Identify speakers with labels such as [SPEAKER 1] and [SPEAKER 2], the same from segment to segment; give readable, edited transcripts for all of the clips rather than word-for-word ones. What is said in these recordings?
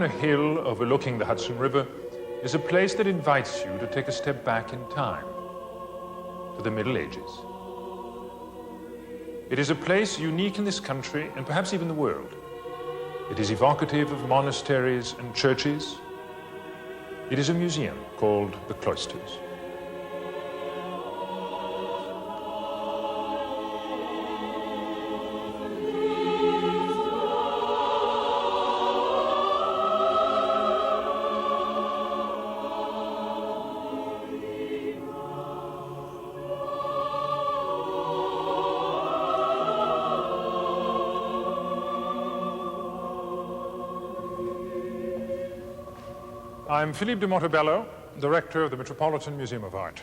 [SPEAKER 1] a hill overlooking the Hudson River is a place that invites you to take a step back in time, to the Middle Ages. It is a place unique in this country and perhaps even the world. It is evocative of monasteries and churches. It is a museum called the Cloisters. I'm Philippe de Montebello, Director of the Metropolitan Museum of Art.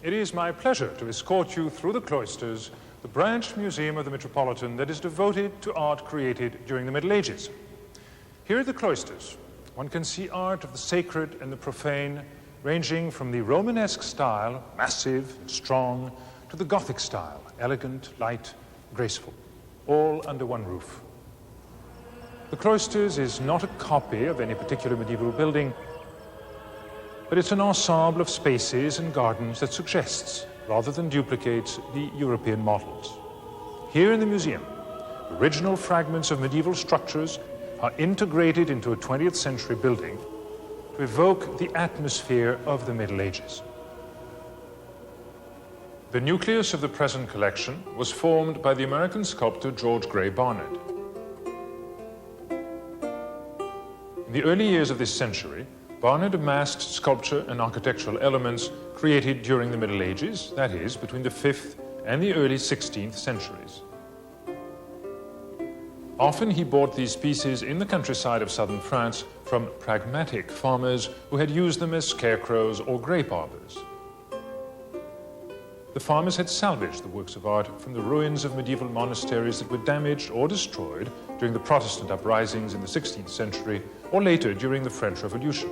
[SPEAKER 1] It is my pleasure to escort you through the Cloisters, the branch museum of the Metropolitan that is devoted to art created during the Middle Ages. Here at the Cloisters, one can see art of the sacred and the profane, ranging from the Romanesque style, massive and strong, to the Gothic style, elegant, light, graceful, all under one roof. The Cloisters is not a copy of any particular medieval building, but it's an ensemble of spaces and gardens that suggests, rather than duplicates, the European models. Here in the museum, original fragments of medieval structures are integrated into a 20th century building to evoke the atmosphere of the Middle Ages. The nucleus of the present collection was formed by the American sculptor George Gray Barnard. In the early years of this century, Barnard amassed sculpture and architectural elements created during the Middle Ages, that is, between the 5th and the early 16th centuries. Often he bought these pieces in the countryside of southern France from pragmatic farmers who had used them as scarecrows or grape arbors. The farmers had salvaged the works of art from the ruins of medieval monasteries that were damaged or destroyed during the Protestant uprisings in the 16th century or later during the French Revolution.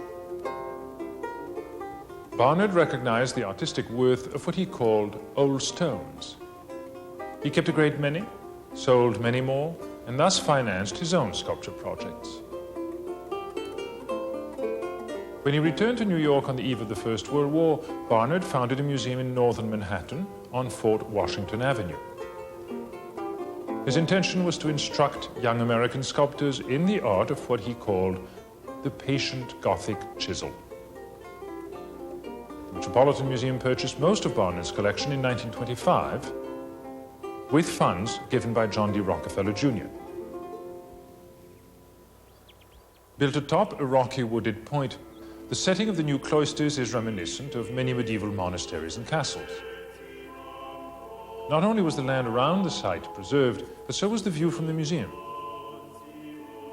[SPEAKER 1] Barnard recognized the artistic worth of what he called old stones. He kept a great many, sold many more, and thus financed his own sculpture projects. When he returned to New York on the eve of the First World War, Barnard founded a museum in northern Manhattan on Fort Washington Avenue. His intention was to instruct young American sculptors in the art of what he called the patient Gothic chisel. The Metropolitan Museum purchased most of Barnard's collection in 1925 with funds given by John D. Rockefeller Jr. Built atop a rocky wooded point, the setting of the new Cloisters is reminiscent of many medieval monasteries and castles. Not only was the land around the site preserved, but so was the view from the museum.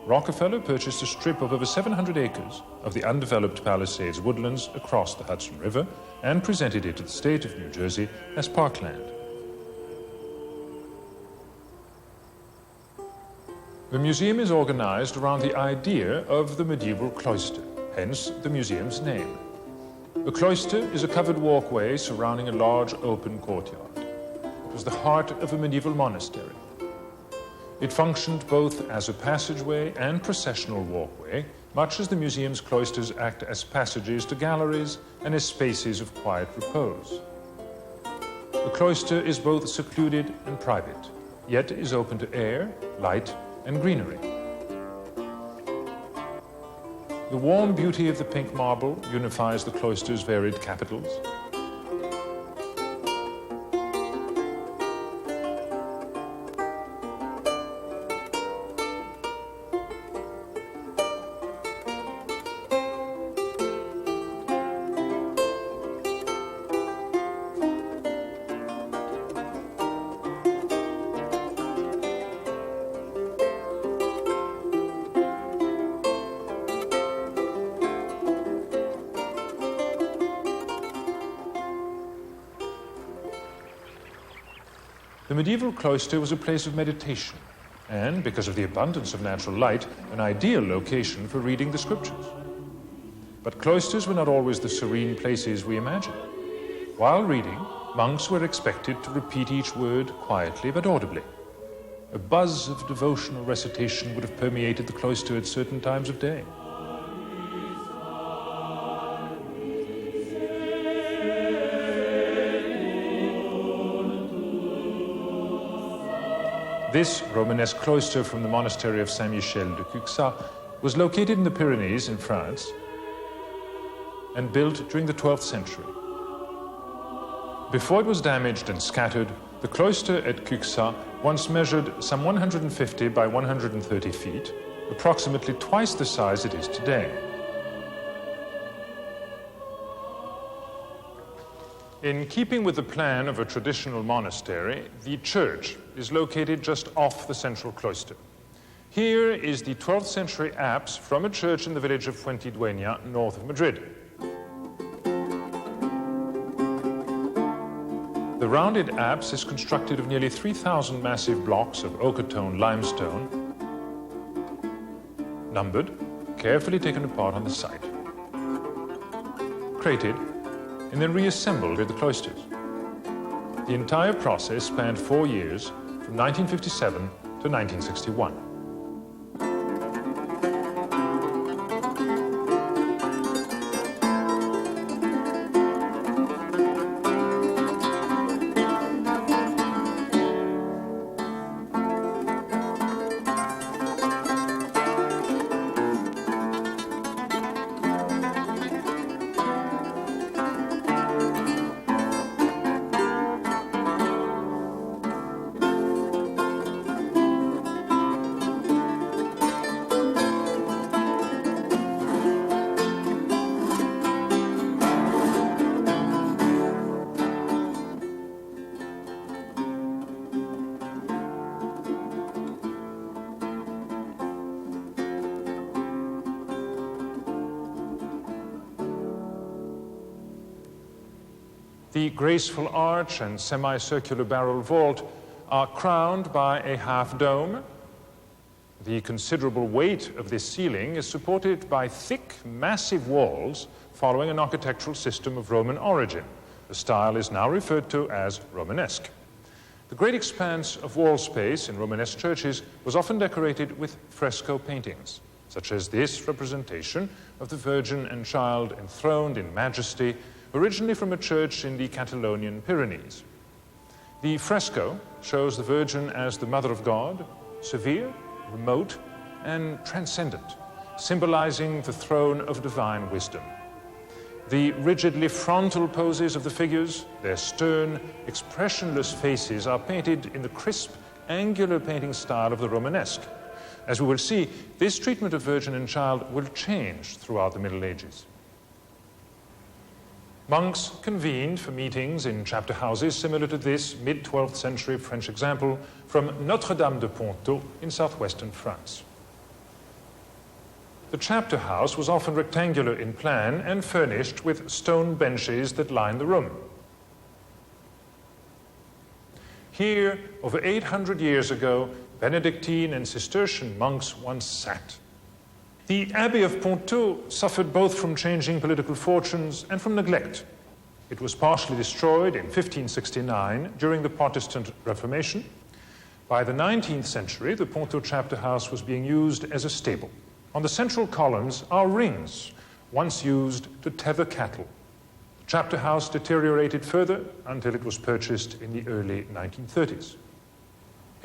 [SPEAKER 1] Rockefeller purchased a strip of over 700 acres of the undeveloped Palisades woodlands across the Hudson River and presented it to the state of New Jersey as parkland. The museum is organized around the idea of the medieval cloister, hence the museum's name. The cloister is a covered walkway surrounding a large open courtyard. It was the heart of a medieval monastery. It functioned both as a passageway and processional walkway, much as the museum's cloisters act as passages to galleries and as spaces of quiet repose. The cloister is both secluded and private, yet is open to air, light, and greenery. The warm beauty of the pink marble unifies the cloister's varied capitals. The medieval cloister was a place of meditation and, because of the abundance of natural light, an ideal location for reading the scriptures. But cloisters were not always the serene places we imagine. While reading, monks were expected to repeat each word quietly but audibly. A buzz of devotional recitation would have permeated the cloister at certain times of day. This Romanesque cloister from the monastery of Saint-Michel de Cuxat was located in the Pyrenees in France and built during the 12th century. Before it was damaged and scattered, the cloister at Cuxat once measured some 150 by 130 feet, approximately twice the size it is today. In keeping with the plan of a traditional monastery, the church is located just off the central cloister. Here is the 12th century apse from a church in the village of Fuentidueña, north of Madrid. The rounded apse is constructed of nearly 3,000 massive blocks of ochre-toned limestone, numbered, carefully taken apart on the site, crated, and then reassembled with the cloisters. The entire process spanned 4 years, from 1957 to 1961. The graceful arch and semicircular barrel vault are crowned by a half dome. The considerable weight of this ceiling is supported by thick, massive walls following an architectural system of Roman origin. The style is now referred to as Romanesque. The great expanse of wall space in Romanesque churches was often decorated with fresco paintings, such as this representation of the Virgin and Child enthroned in majesty, originally from a church in the Catalonian Pyrenees. The fresco shows the Virgin as the Mother of God, severe, remote, and transcendent, symbolizing the throne of divine wisdom. The rigidly frontal poses of the figures, their stern, expressionless faces are painted in the crisp, angular painting style of the Romanesque. As we will see, this treatment of Virgin and Child will change throughout the Middle Ages. Monks convened for meetings in chapter houses similar to this mid-12th century French example from Notre-Dame de Ponto in southwestern France. The chapter house was often rectangular in plan and furnished with stone benches that lined the room. Here, over 800 years ago, Benedictine and Cistercian monks once sat. The Abbey of Ponto suffered both from changing political fortunes and from neglect. It was partially destroyed in 1569 during the Protestant Reformation. By the 19th century, the Ponto chapter house was being used as a stable. On the central columns are rings, once used to tether cattle. The chapter house deteriorated further until it was purchased in the early 1930s.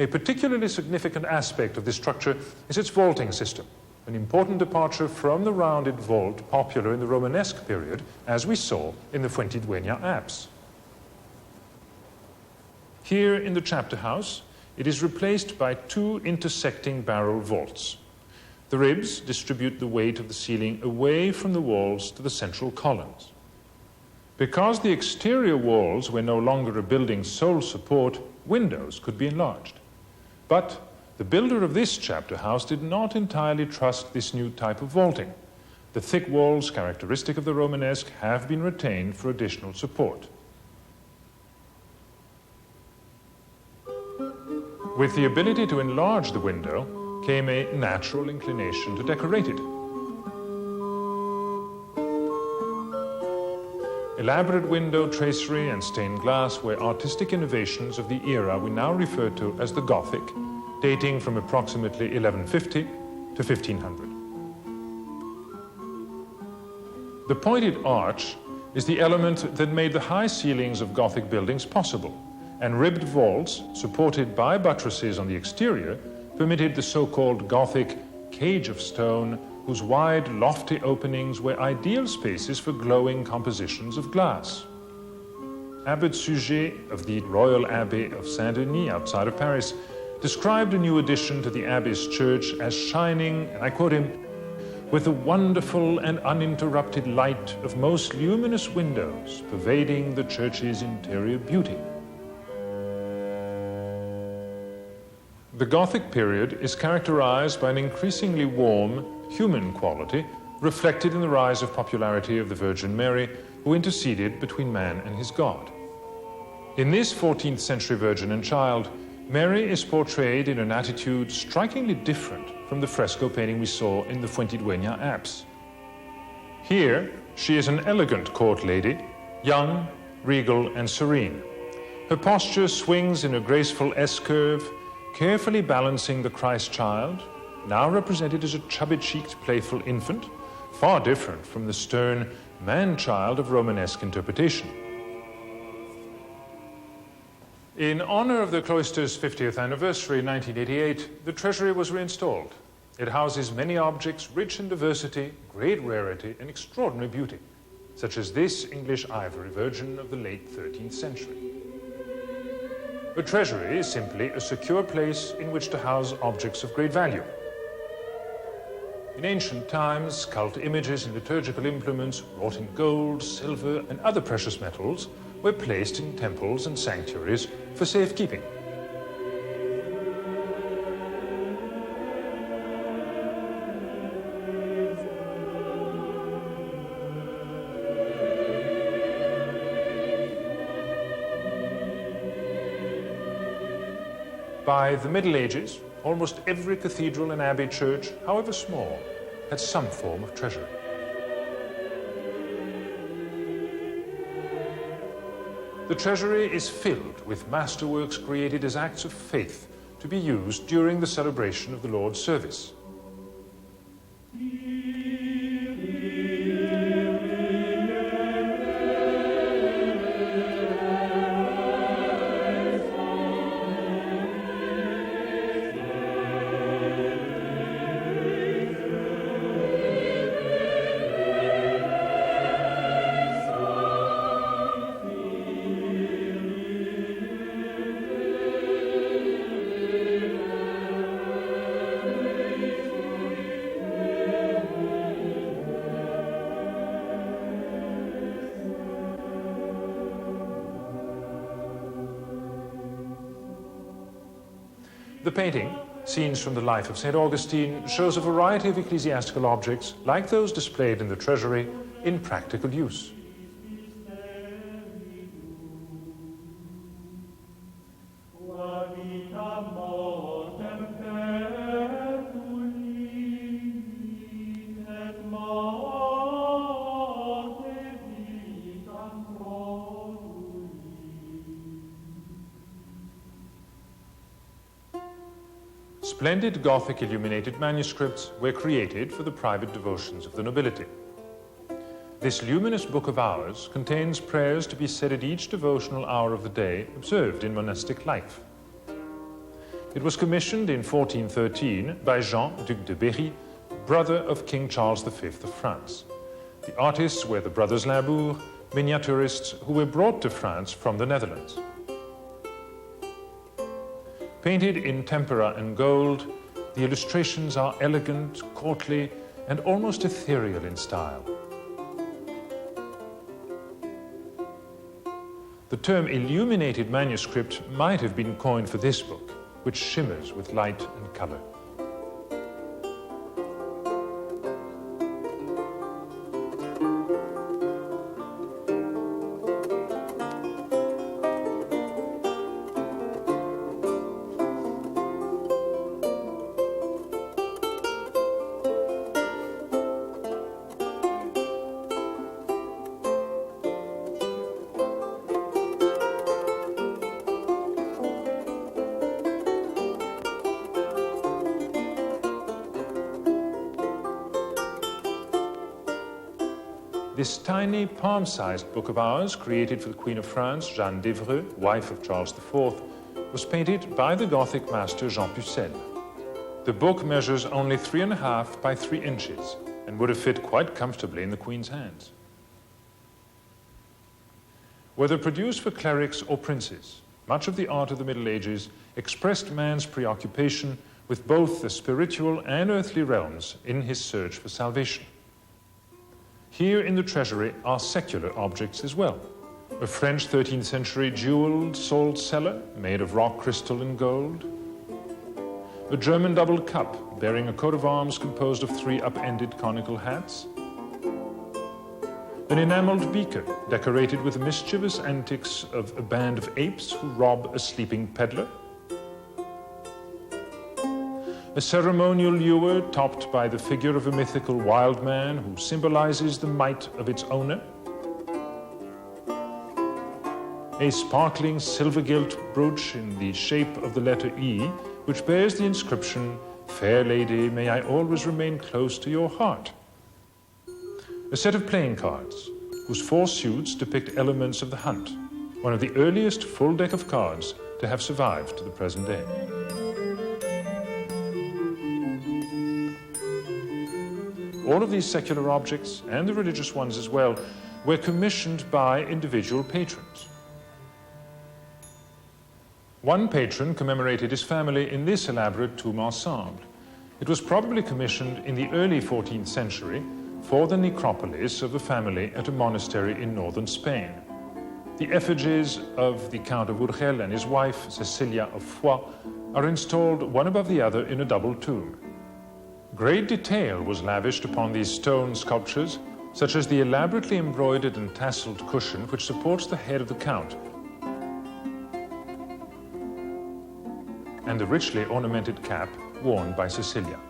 [SPEAKER 1] A particularly significant aspect of this structure is its vaulting system, an important departure from the rounded vault popular in the Romanesque period, as we saw in the Fuentidueña apse. Here in the chapter house, it is replaced by two intersecting barrel vaults. The ribs distribute the weight of the ceiling away from the walls to the central columns. Because the exterior walls were no longer a building's sole support, windows could be enlarged. But the builder of this chapter house did not entirely trust this new type of vaulting. The thick walls characteristic of the Romanesque have been retained for additional support. With the ability to enlarge the window came a natural inclination to decorate it. Elaborate window tracery and stained glass were artistic innovations of the era we now refer to as the Gothic, dating from approximately 1150 to 1500. The pointed arch is the element that made the high ceilings of Gothic buildings possible. and ribbed vaults, supported by buttresses on the exterior, permitted the so-called Gothic cage of stone, whose wide, lofty openings were ideal spaces for glowing compositions of glass. Abbot Suger of the Royal Abbey of Saint-Denis outside of Paris described a new addition to the abbey's church as shining, and I quote him, with the wonderful and uninterrupted light of most luminous windows pervading the church's interior beauty. The Gothic period is characterized by an increasingly warm, human quality reflected in the rise of popularity of the Virgin Mary, who interceded between man and his God. In this 14th century Virgin and Child, Mary is portrayed in an attitude strikingly different from the fresco painting we saw in the Fuentidueña apse. Here, she is an elegant court lady, young, regal, and serene. Her posture swings in a graceful S-curve, carefully balancing the Christ child, now represented as a chubby-cheeked, playful infant, far different from the stern man-child of Romanesque interpretation. In honor of the Cloisters' 50th anniversary in 1988, the treasury was reinstalled. It houses many objects rich in diversity, great rarity, and extraordinary beauty, such as this English ivory Virgin of the late 13th century. A treasury is simply a secure place in which to house objects of great value. In ancient times, cult images and liturgical implements wrought in gold, silver, and other precious metals were placed in temples and sanctuaries for safekeeping. By the Middle Ages, almost every cathedral and abbey church, however small, had some form of treasury. The treasury is filled with masterworks created as acts of faith to be used during the celebration of the Lord's service. The painting, Scenes from the Life of St. Augustine, shows a variety of ecclesiastical objects, like those displayed in the treasury, in practical use. Splendid Gothic illuminated manuscripts were created for the private devotions of the nobility. This luminous Book of Hours contains prayers to be said at each devotional hour of the day observed in monastic life. It was commissioned in 1413 by Jean, Duc de Berry, brother of King Charles V of France. The artists were the brothers Limbourg, miniaturists who were brought to France from the Netherlands. Painted in tempera and gold, the illustrations are elegant, courtly, and almost ethereal in style. The term illuminated manuscript might have been coined for this book, which shimmers with light and color. This tiny palm-sized book of ours, created for the Queen of France, Jeanne d'Evreux, wife of Charles IV, was painted by the Gothic master Jean Pucelle. The book measures only 3.5 by 3 inches and would have fit quite comfortably in the Queen's hands. Whether produced for clerics or princes, much of the art of the Middle Ages expressed man's preoccupation with both the spiritual and earthly realms in his search for salvation. Here in the treasury are secular objects as well. A French 13th century jeweled salt cellar made of rock crystal and gold. A German double cup bearing a coat of arms composed of 3 upended conical hats. An enameled beaker decorated with the mischievous antics of a band of apes who rob a sleeping peddler. A ceremonial ewer topped by the figure of a mythical wild man who symbolizes the might of its owner. A sparkling silver-gilt brooch in the shape of the letter E, which bears the inscription, "Fair lady, may I always remain close to your heart." A set of playing cards, whose 4 suits depict elements of the hunt, one of the earliest full deck of cards to have survived to the present day. All of these secular objects, and the religious ones as well, were commissioned by individual patrons. One patron commemorated his family in this elaborate tomb ensemble. It was probably commissioned in the early 14th century for the necropolis of a family at a monastery in northern Spain. The effigies of the Count of Urgel and his wife, Cecilia of Foix, are installed one above the other in a double tomb. Great detail was lavished upon these stone sculptures, such as the elaborately embroidered and tasseled cushion which supports the head of the Count, and the richly ornamented cap worn by Cecilia.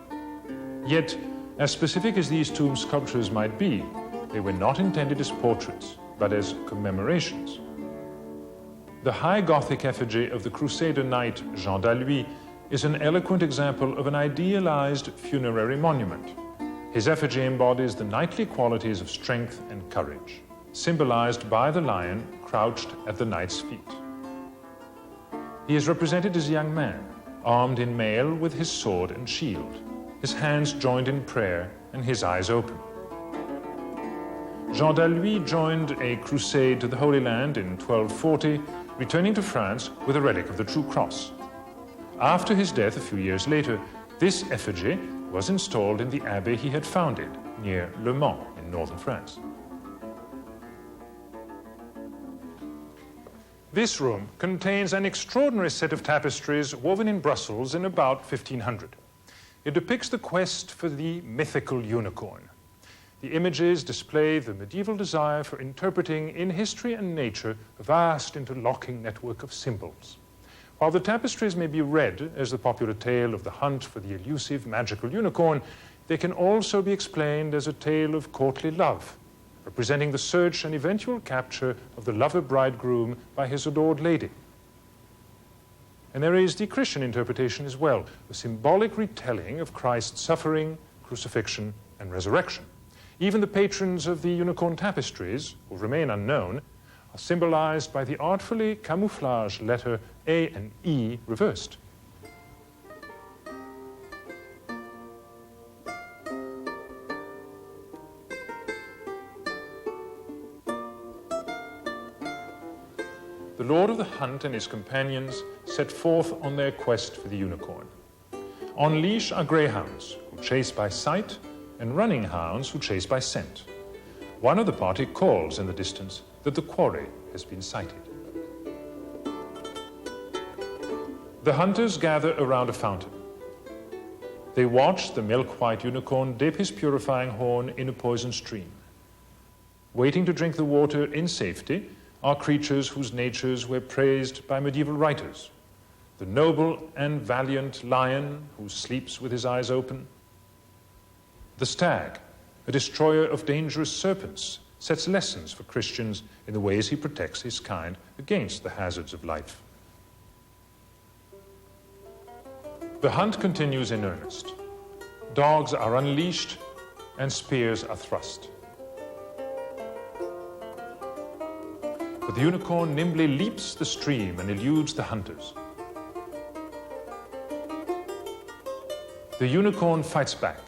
[SPEAKER 1] Yet, as specific as these tomb sculptures might be, they were not intended as portraits, but as commemorations. The high Gothic effigy of the Crusader knight Jean d'Alluy is an eloquent example of an idealized funerary monument. His effigy embodies the knightly qualities of strength and courage, symbolized by the lion crouched at the knight's feet. He is represented as a young man, armed in mail with his sword and shield, his hands joined in prayer and his eyes open. Jean d'Alluy joined a crusade to the Holy Land in 1240, returning to France with a relic of the True Cross. After his death a few years later, this effigy was installed in the abbey he had founded near Le Mans in northern France. This room contains an extraordinary set of tapestries woven in Brussels in about 1500. It depicts the quest for the mythical unicorn. The images display the medieval desire for interpreting in history and nature a vast interlocking network of symbols. While the tapestries may be read as the popular tale of the hunt for the elusive magical unicorn, they can also be explained as a tale of courtly love, representing the search and eventual capture of the lover bridegroom by his adored lady. And there is the Christian interpretation as well, a symbolic retelling of Christ's suffering, crucifixion, and resurrection. Even the patrons of the unicorn tapestries, who remain unknown, are symbolized by the artfully camouflaged letter A and E reversed. The Lord of the Hunt and his companions set forth on their quest for the unicorn. On leash are greyhounds, who chase by sight, and running hounds, who chase by scent. One of the party calls in the distance that the quarry has been sighted. The hunters gather around a fountain. They watch the milk-white unicorn dip his purifying horn in a poison stream. Waiting to drink the water in safety are creatures whose natures were praised by medieval writers. The noble and valiant lion who sleeps with his eyes open. The stag, a destroyer of dangerous serpents, sets lessons for Christians in the ways he protects his kind against the hazards of life. The hunt continues in earnest. Dogs are unleashed and spears are thrust. but the unicorn nimbly leaps the stream and eludes the hunters. The unicorn fights back.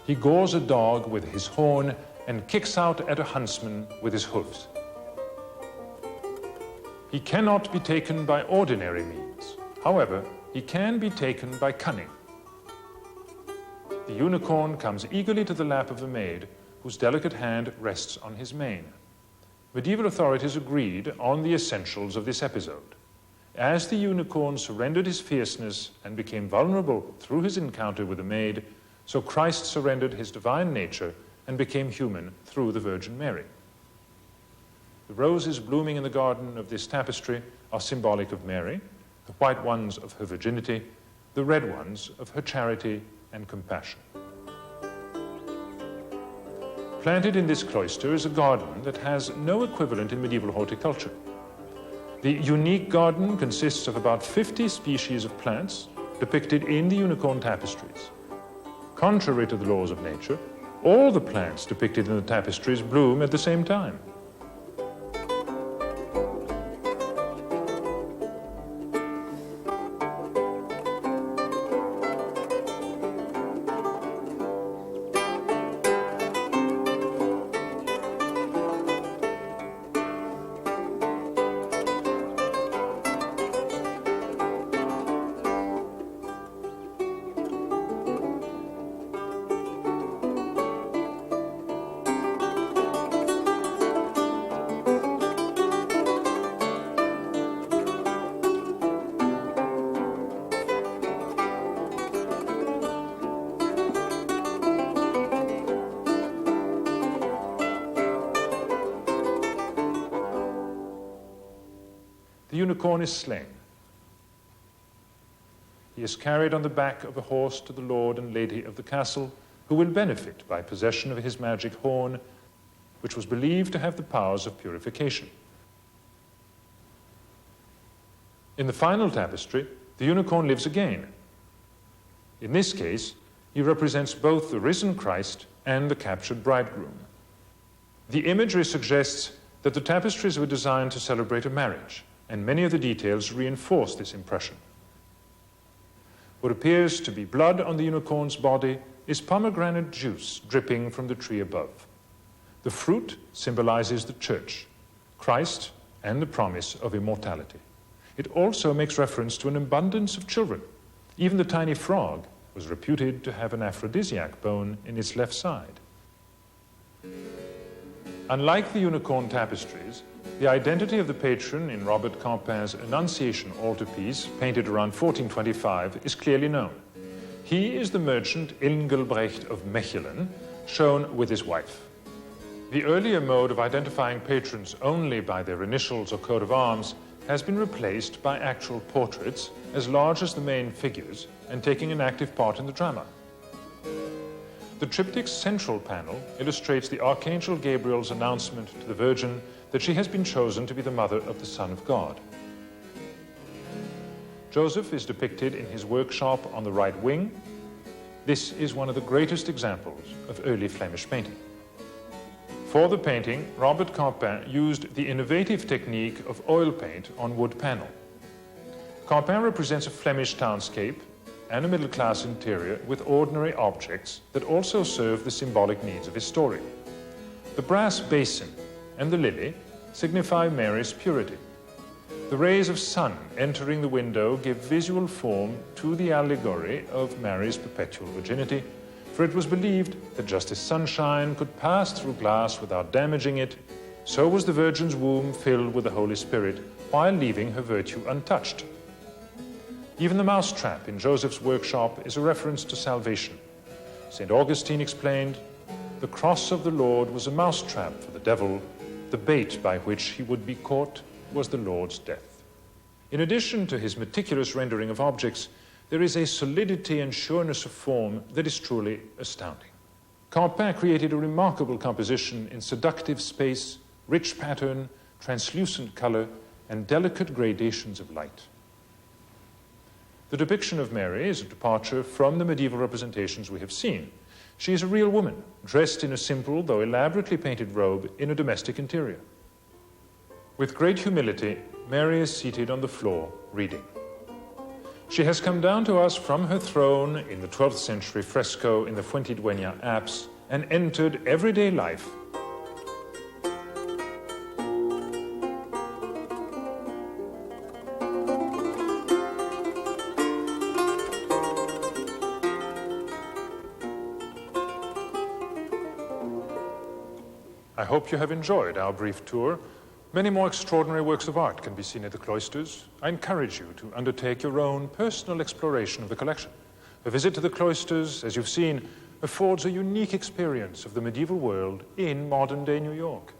[SPEAKER 1] He gores a dog with his horn and kicks out at a huntsman with his hooves. He cannot be taken by ordinary means. However, he can be taken by cunning. The unicorn comes eagerly to the lap of a maid whose delicate hand rests on his mane. Medieval authorities agreed on the essentials of this episode. As the unicorn surrendered his fierceness and became vulnerable through his encounter with the maid, so Christ surrendered his divine nature and became human through the Virgin Mary. The roses blooming in the garden of this tapestry are symbolic of Mary, the white ones of her virginity, the red ones of her charity and compassion. Planted in this cloister is a garden that has no equivalent in medieval horticulture. The unique garden consists of about 50 species of plants depicted in the unicorn tapestries. Contrary to the laws of nature, all the plants depicted in the tapestries bloom at the same time. The unicorn is slain. He is carried on the back of a horse to the lord and lady of the castle, who will benefit by possession of his magic horn, which was believed to have the powers of purification. In the final tapestry, the unicorn lives again. In this case, he represents both the risen Christ and the captured bridegroom. The imagery suggests that the tapestries were designed to celebrate a marriage, and many of the details reinforce this impression. What appears to be blood on the unicorn's body is pomegranate juice dripping from the tree above. The fruit symbolizes the church, Christ, and the promise of immortality. It also makes reference to an abundance of children. Even the tiny frog was reputed to have an aphrodisiac bone in its left side. Unlike the unicorn tapestries, the identity of the patron in Robert Campin's Annunciation altarpiece, painted around 1425, is clearly known. He is the merchant Engelbrecht of Mechelen, shown with his wife. The earlier mode of identifying patrons only by their initials or coat of arms has been replaced by actual portraits as large as the main figures and taking an active part in the drama. The triptych's central panel illustrates the Archangel Gabriel's announcement to the Virgin that she has been chosen to be the mother of the Son of God. Joseph is depicted in his workshop on the right wing. This is one of the greatest examples of early Flemish painting. For the painting, Robert Campin used the innovative technique of oil paint on wood panel. Campin represents a Flemish townscape and a middle-class interior with ordinary objects that also serve the symbolic needs of his story. The brass basin and the lily signify Mary's purity. The rays of sun entering the window give visual form to the allegory of Mary's perpetual virginity, for it was believed that just as sunshine could pass through glass without damaging it, so was the Virgin's womb filled with the Holy Spirit while leaving her virtue untouched. Even the mousetrap in Joseph's workshop is a reference to salvation. St. Augustine explained, "The cross of the Lord was a mousetrap for the devil. The bait by which he would be caught was the Lord's death." In addition to his meticulous rendering of objects, there is a solidity and sureness of form that is truly astounding. Campin created a remarkable composition in seductive space, rich pattern, translucent color, and delicate gradations of light. The depiction of Mary is a departure from the medieval representations we have seen. She is a real woman, dressed in a simple though elaborately painted robe in a domestic interior. With great humility, Mary is seated on the floor, reading. She has come down to us from her throne in the 12th century fresco in the Fuentidueña apse and entered everyday life. I hope you have enjoyed our brief tour. Many more extraordinary works of art can be seen at the Cloisters. I encourage you to undertake your own personal exploration of the collection. A visit to the Cloisters, as you've seen, affords a unique experience of the medieval world in modern-day New York.